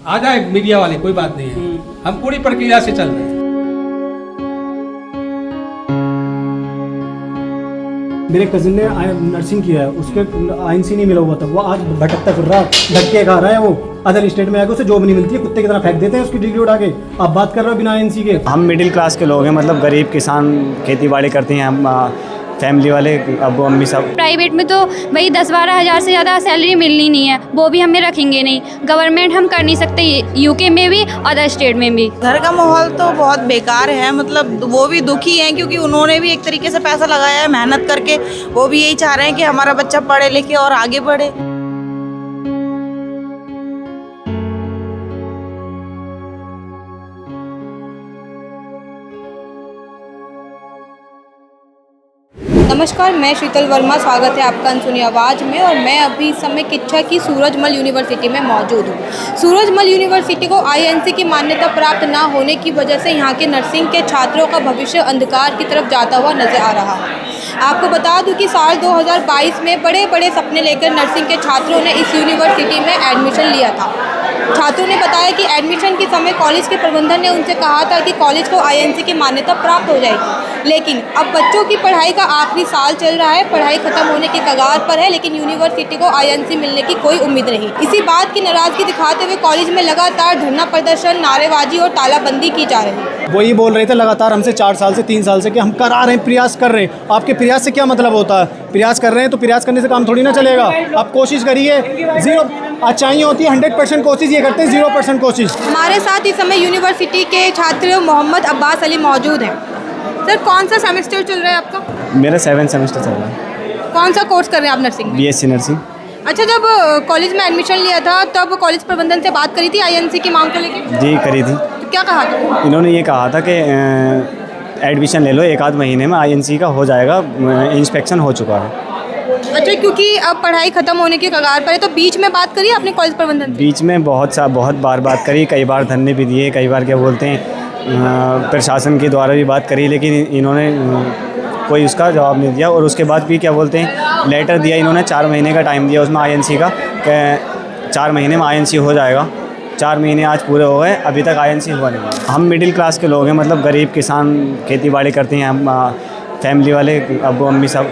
आ जाए मीडिया वाले, कोई बात नहीं है, हम पूरी प्रक्रिया से चल रहे हैं। मेरे कजिन ने नर्सिंग किया है, उसके आईएनसी नहीं मिला हुआ था, वो आज भटकता फिर रहा, धक्के खा रहा है, वो अदर स्टेट में आके उसे जॉब नहीं मिलती है, कुत्ते की तरह फेंक देते हैं उसकी डिग्री उठा के। आप बात कर रहे हो बिना आईएनसी के। हम मिडिल क्लास के लोग हैं, मतलब गरीब किसान खेती बाड़ी करते हैं, हम फैमिली वाले अब्बू अम्मी सब। प्राइवेट में तो भाई 10-12 हज़ार से ज़्यादा सैलरी मिलनी नहीं है, वो भी हमें रखेंगे नहीं। गवर्नमेंट हम कर नहीं सकते, यूके में भी अदर स्टेट में भी। घर का माहौल तो बहुत बेकार है, मतलब वो भी दुखी हैं क्योंकि उन्होंने भी एक तरीके से पैसा लगाया है मेहनत करके। वो भी यही चाह रहे हैं कि हमारा बच्चा पढ़े लिखे और आगे बढ़े। नमस्कार, मैं शीतल वर्मा, स्वागत है आपका अनसुनी आवाज़ में। और मैं अभी इस समय किच्छा की सूरजमल यूनिवर्सिटी में मौजूद हूँ। सूरजमल यूनिवर्सिटी को आईएनसी की मान्यता प्राप्त ना होने की वजह से यहाँ के नर्सिंग के छात्रों का भविष्य अंधकार की तरफ जाता हुआ नजर आ रहा है। आपको बता दूं कि साल 2022 में बड़े बड़े सपने लेकर नर्सिंग के छात्रों ने इस यूनिवर्सिटी में एडमिशन लिया था। छात्रों ने बताया कि एडमिशन के समय कॉलेज के प्रबंधन ने उनसे कहा था कि कॉलेज को आईएनसी की मान्यता प्राप्त हो जाएगी, लेकिन अब बच्चों की पढ़ाई का आखिरी साल चल रहा है, पढ़ाई खत्म होने के कगार पर है, लेकिन यूनिवर्सिटी को आईएनसी मिलने की कोई उम्मीद नहीं। इसी बात की नाराजगी दिखाते हुए कॉलेज में लगातार धरना प्रदर्शन, नारेबाजी और तालाबंदी की जा रही है। वही बोल रहे थे लगातार हमसे 4 साल से 3 साल से कि हम करा रहे हैं, प्रयास कर रहे हैं। आपके प्रयास से क्या मतलब होता है? प्रयास कर रहे हैं तो प्रयास करने से काम थोड़ी ना चलेगा। आप कोशिश करिए, 0 अच्छाई होती है, 100% कोशिश, ये करते हैं 0% कोशिश। हमारे साथ इस समय यूनिवर्सिटी के छात्र मोहम्मद अब्बास अली मौजूद हैं। सर, कौन सा सेमेस्टर चल रहा है आपका? मेरा 7th सेमेस्टर चल रहा है। कौन सा कोर्स कर रहे हैं आप नर्सिंग में? BSc nursing. अच्छा, जब कॉलेज में एडमिशन लिया था तब कॉलेज प्रबंधन से बात करी थी आईएनसी की मांग को लेकर? जी करी थी। तो क्या कहा था? इन्होंने ये कहा था कि एडमिशन ले लो, 1-8 महीने में आईएनसी का हो जाएगा, इंस्पेक्शन हो चुका है। अच्छा, क्योंकि अब पढ़ाई खत्म होने के कगार पर है, तो बीच में बात करी आपने कॉलेज प्रबंधन से? बीच में बहुत बार बात करी, कई बार धरने भी दिए, कई बार क्या बोलते हैं प्रशासन के द्वारा भी बात करी, लेकिन इन्होंने कोई उसका जवाब नहीं दिया। और उसके बाद भी क्या बोलते हैं लेटर दिया इन्होंने, 4 महीने का टाइम दिया उसमें आईएनसी का, 4 महीने में आईएनसी हो जाएगा। 4 महीने आज पूरे हो गए, अभी तक आईएनसी हुआ नहीं। हम मिडिल क्लास के लोग हैं, मतलब गरीब किसान खेती बाड़ी करते हैं, हम फैमिली वाले अब्बू अम्मी सब,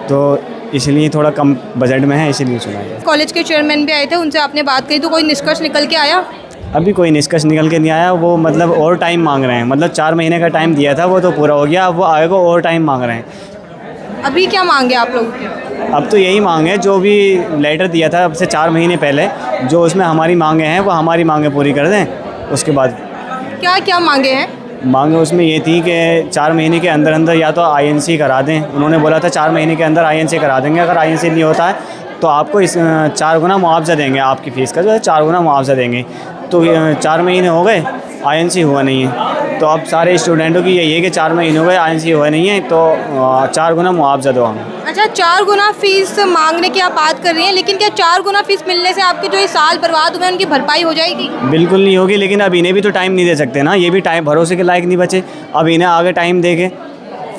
तो इसलिए थोड़ा कम बजट में है, इसीलिए चुना है। कॉलेज के चेयरमैन भी आए थे, उनसे आपने बात करी, तो कोई निष्कर्ष निकल के आया? अभी कोई निष्कर्ष निकल के नहीं आया। वो मतलब और टाइम मांग रहे हैं, मतलब 4 महीने का टाइम दिया था वो तो पूरा हो गया, अब वो आगे को और टाइम मांग रहे हैं। अभी क्या मांगे आप लोगों की? अब तो यही मांग है, जो भी लेटर दिया था अब से 4 महीने पहले, जो उसमें हमारी मांगे हैं वो हमारी मांगे पूरी कर दें। उसके बाद क्या क्या मांगे हैं? मांगे उसमें ये थी कि 4 महीने के अंदर अंदर या तो आईएनसी करा दें। उन्होंने बोला था 4 महीने के अंदर आईएनसी करा देंगे, अगर आईएनसी नहीं होता है तो आपको इस 4 गुना मुआवजा देंगे, आपकी फ़ीस का जो है 4 गुना मुआवजा देंगे। तो 4 महीने हो गए, आईएनसी हुआ नहीं है, तो अब सारे स्टूडेंटों की यही है कि 4 महीने हो गए, आईएनसी हुआ नहीं है, तो 4 गुना मुआवजा दो हमें। अच्छा, 4 गुना फीस मांगने की आप बात कर रही हैं, लेकिन क्या 4 गुना फीस मिलने से आपके जो ये साल बर्बाद हुए उनकी भरपाई हो जाएगी? बिल्कुल नहीं होगी, लेकिन अब इन्हें भी तो टाइम नहीं दे सकते ना, ये भी टाइम भरोसे के लायक नहीं बचे। अब इन्हें आगे टाइम देके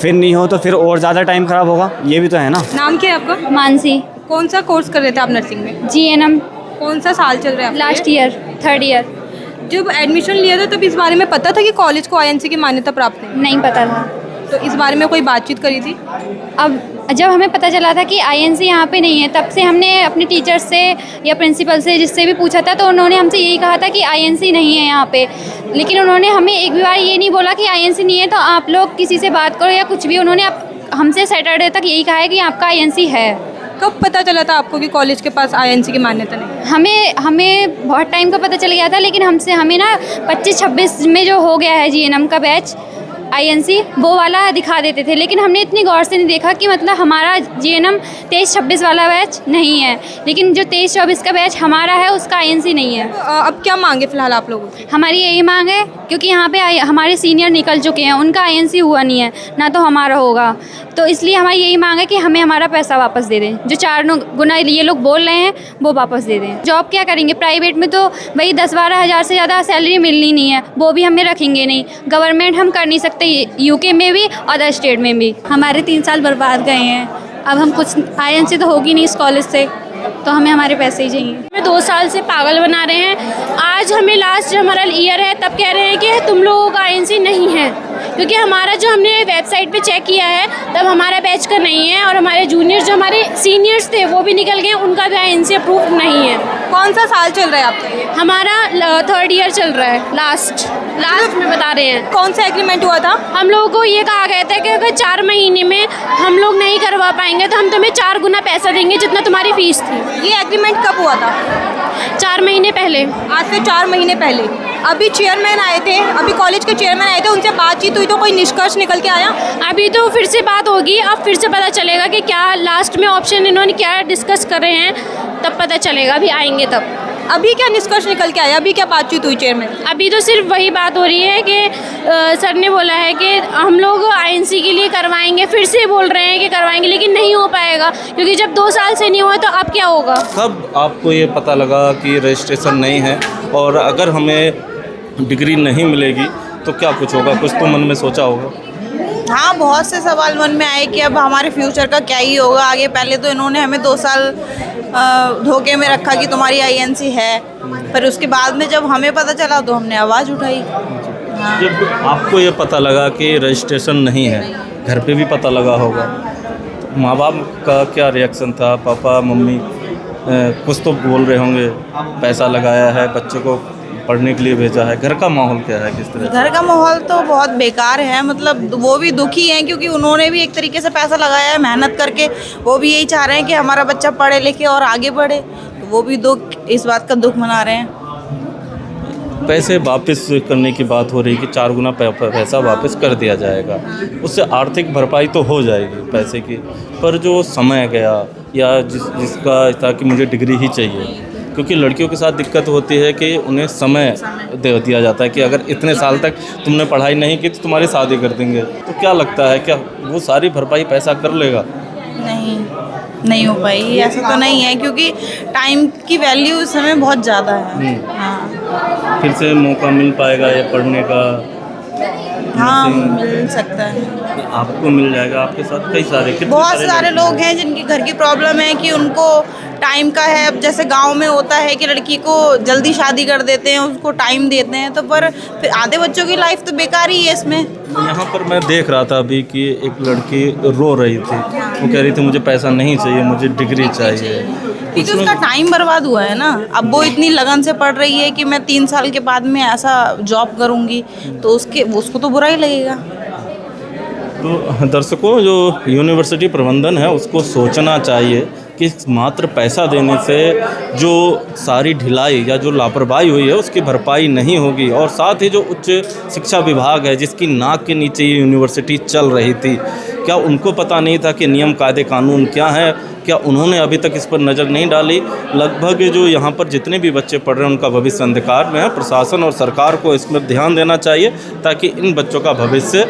फिर नहीं हो तो फिर और ज़्यादा टाइम ख़राब होगा, ये भी तो है ना। नाम क्या है आपका? मानसी। कौन सा कोर्स कर रहे थे आप नर्सिंग में? GNM। कौन सा साल चल रहा है आपका? Last year, 3rd year. जब एडमिशन लिया था तब इस बारे में पता था कि कॉलेज को आईएनसी की मान्यता प्राप्त है? नहीं पता था। तो इस बारे में कोई बातचीत करी थी? अब जब हमें पता चला था कि आईएनसी यहाँ पे नहीं है, तब से हमने अपने टीचर्स से या प्रिंसिपल से जिससे भी पूछा था, तो उन्होंने हमसे यही कहा था कि आईएनसी नहीं है यहाँ पे। लेकिन उन्होंने हमें एक भी बार ये नहीं बोला कि आईएनसी नहीं है तो आप लोग किसी से बात करो या कुछ भी। उन्होंने हमसे सैटरडे तक यही कहा है कि आपका आईएनसी है। कब पता चला था आपको कि कॉलेज के पास आईएनसी की मान्यता नहीं है? हमें बहुत टाइम का पता चल गया था, लेकिन हमें ना 25-26 में जो हो गया है GNM का बैच आईएनसी, वो वाला दिखा देते थे, लेकिन हमने इतनी गौर से नहीं देखा कि मतलब हमारा GNM 23-26 वाला बैच नहीं है, लेकिन जो 23-24 का बैच हमारा है उसका आईएनसी नहीं है। अब क्या मांगे फिलहाल आप लोगों से? हमारी यही मांग है, क्योंकि यहाँ पे हमारे सीनियर निकल चुके हैं, उनका आईएनसी हुआ नहीं है, ना तो हमारा होगा, तो इसलिए हमारी यही मांग है कि हमें हमारा पैसा वापस दे दें, जो 4 गुना ये लोग बोल रहे हैं वो वापस दे दें। जॉब क्या करेंगे? प्राइवेट में तो भाई 10-12 हज़ार से ज़्यादा सैलरी मिलनी नहीं है, वो भी हमें रखेंगे नहीं। गवर्नमेंट हम कर नहीं सकते, यूके में भी अदर स्टेट में भी। हमारे 3 साल बर्बाद गए हैं, अब हम कुछ आईएनसी तो होगी नहीं इस कॉलेज से, तो हमें हमारे पैसे ही चाहिए। हमें 2 साल से पागल बना रहे हैं। आज हमें लास्ट हमारा ईयर है तब कह रहे हैं कि तुम लोगों का आईएनसी नहीं है, क्योंकि हमारा जो हमने वेबसाइट पे चेक किया है तब हमारा बैच का नहीं है, और हमारे जूनियर्स जो हमारे सीनियर्स थे वो भी निकल गए, उनका भी आईएनसी अप्रूव नहीं है। कौन सा साल चल रहा है आपका? हमारा 3rd ईयर चल रहा है, लास्ट में बता रहे हैं। कौन सा एग्रीमेंट हुआ था? हम लोगों को ये कहा गया था कि अगर 4 महीने में हम लोग नहीं करवा पाएंगे तो हम तुम्हें 4 गुना पैसा देंगे जितना तुम्हारी फीस थी। ये एग्रीमेंट कब हुआ था? 4 महीने पहले। आज से 4 महीने पहले। अभी चेयरमैन आए थे, अभी कॉलेज के चेयरमैन आए थे, उनसे बातचीत हुई तो कोई निष्कर्ष निकल के आया? अभी तो फिर से बात होगी, अब फिर से पता चलेगा कि क्या लास्ट में ऑप्शन इन्होंने क्या डिस्कस कर रहे हैं, तब पता चलेगा। अभी आएंगे तब। अभी क्या निष्कर्ष निकल के आया? अभी क्या बातचीत हुई चेयरमैन? अभी तो सिर्फ वही बात हो रही है कि सर ने बोला है कि हम लोग आईएनसी के लिए करवाएंगे, फिर से बोल रहे हैं कि करवाएंगे, लेकिन नहीं हो पाएगा क्योंकि जब 2 साल से नहीं हुआ तो अब क्या होगा। कब आपको ये पता लगा कि रजिस्ट्रेशन नहीं है, और अगर हमें डिग्री नहीं मिलेगी तो क्या कुछ होगा? कुछ तो मन में सोचा होगा। हाँ, बहुत से सवाल मन में आए कि अब हमारे फ्यूचर का क्या ही होगा आगे। पहले तो इन्होंने हमें 2 साल धोखे में रखा कि तुम्हारी आईएनसी है, पर उसके बाद में जब हमें पता चला तो हमने आवाज़ उठाई। हाँ। जब आपको ये पता लगा कि रजिस्ट्रेशन नहीं है, घर पे भी पता लगा होगा, तो माँ बाप का क्या रिएक्शन था? पापा मम्मी कुछ तो बोल रहे होंगे, पैसा लगाया है, बच्चे को पढ़ने के लिए भेजा है। घर का माहौल क्या है, किस तरह? घर का माहौल तो बहुत बेकार है, मतलब वो भी दुखी हैं क्योंकि उन्होंने भी एक तरीके से पैसा लगाया है मेहनत करके। वो भी यही चाह रहे हैं कि हमारा बच्चा पढ़े लिखे और आगे बढ़े, तो वो भी इस बात का दुख मना रहे हैं। पैसे वापस करने की बात हो रही कि 4 गुना पैसा वापस कर दिया जाएगा, उससे आर्थिक भरपाई तो हो जाएगी पैसे की, पर जो समय गया या जिसका था कि मुझे डिग्री ही चाहिए, क्योंकि लड़कियों के साथ दिक्कत होती है कि उन्हें समय दे दिया जाता है कि अगर इतने साल तक तुमने पढ़ाई नहीं की तो तुम्हारी शादी कर देंगे। तो क्या लगता है, क्या वो सारी भरपाई पैसा कर लेगा? नहीं हो पाई, ऐसा तो नहीं है, क्योंकि टाइम की वैल्यू इस समय बहुत ज़्यादा है। हाँ। फिर से मौका मिल पाएगा ये पढ़ने का? हाँ, मिल सकता है। आपको मिल जाएगा, आपके साथ कई सारे बहुत सारे लोग हैं जिनकी घर की प्रॉब्लम है कि उनको टाइम का है। अब जैसे गांव में होता है कि लड़की को जल्दी शादी कर देते हैं, उसको टाइम देते हैं, तो पर फिर आधे बच्चों की लाइफ तो बेकार ही है इसमें। यहाँ पर मैं देख रहा था अभी कि एक लड़की रो रही थी, वो कह रही थी मुझे पैसा नहीं चाहिए, मुझे डिग्री चाहिए। क्योंकि उसका टाइम बर्बाद हुआ है ना। अब वो इतनी लगन से पढ़ रही है कि मैं 3 साल के बाद में ऐसा जॉब करूँगी, तो उसको तो बुरा ही लगेगा। तो दर्शकों, जो यूनिवर्सिटी प्रबंधन है उसको सोचना चाहिए कि मात्र पैसा देने से जो सारी ढिलाई या जो लापरवाही हुई है उसकी भरपाई नहीं होगी। और साथ ही जो उच्च शिक्षा विभाग है जिसकी नाक के नीचे ये यूनिवर्सिटी चल रही थी, क्या उनको पता नहीं था कि नियम कायदे कानून क्या है? क्या उन्होंने अभी तक इस पर नज़र नहीं डाली? लगभग जो यहाँ पर जितने भी बच्चे पढ़ रहे हैं उनका भविष्य अंधकार में है। प्रशासन और सरकार को इसमें ध्यान देना चाहिए ताकि इन बच्चों का भविष्य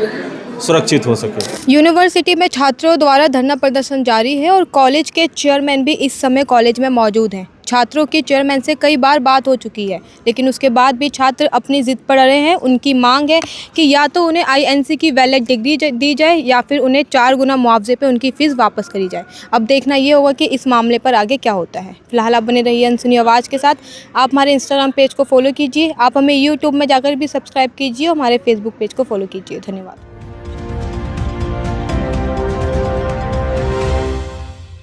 सुरक्षित हो सके। यूनिवर्सिटी में छात्रों द्वारा धरना प्रदर्शन जारी है और कॉलेज के चेयरमैन भी इस समय कॉलेज में मौजूद हैं। छात्रों के चेयरमैन से कई बार बात हो चुकी है, लेकिन उसके बाद भी छात्र अपनी ज़िद पर अड़े हैं। उनकी मांग है कि या तो उन्हें आईएनसी की वैलिड डिग्री दी जाए या फिर उन्हें 4 गुना मुआवजे पे उनकी फ़ीस वापस करी जाए। अब देखना ये होगा कि इस मामले पर आगे क्या होता है। फिलहाल आप बने रहिए अनसुनी आवाज़ के साथ। आप हमारे इंस्टाग्राम पेज को फॉलो कीजिए, आप हमें यूट्यूब में जाकर भी सब्सक्राइब कीजिए और हमारे फेसबुक पेज को फॉलो कीजिए। धन्यवाद।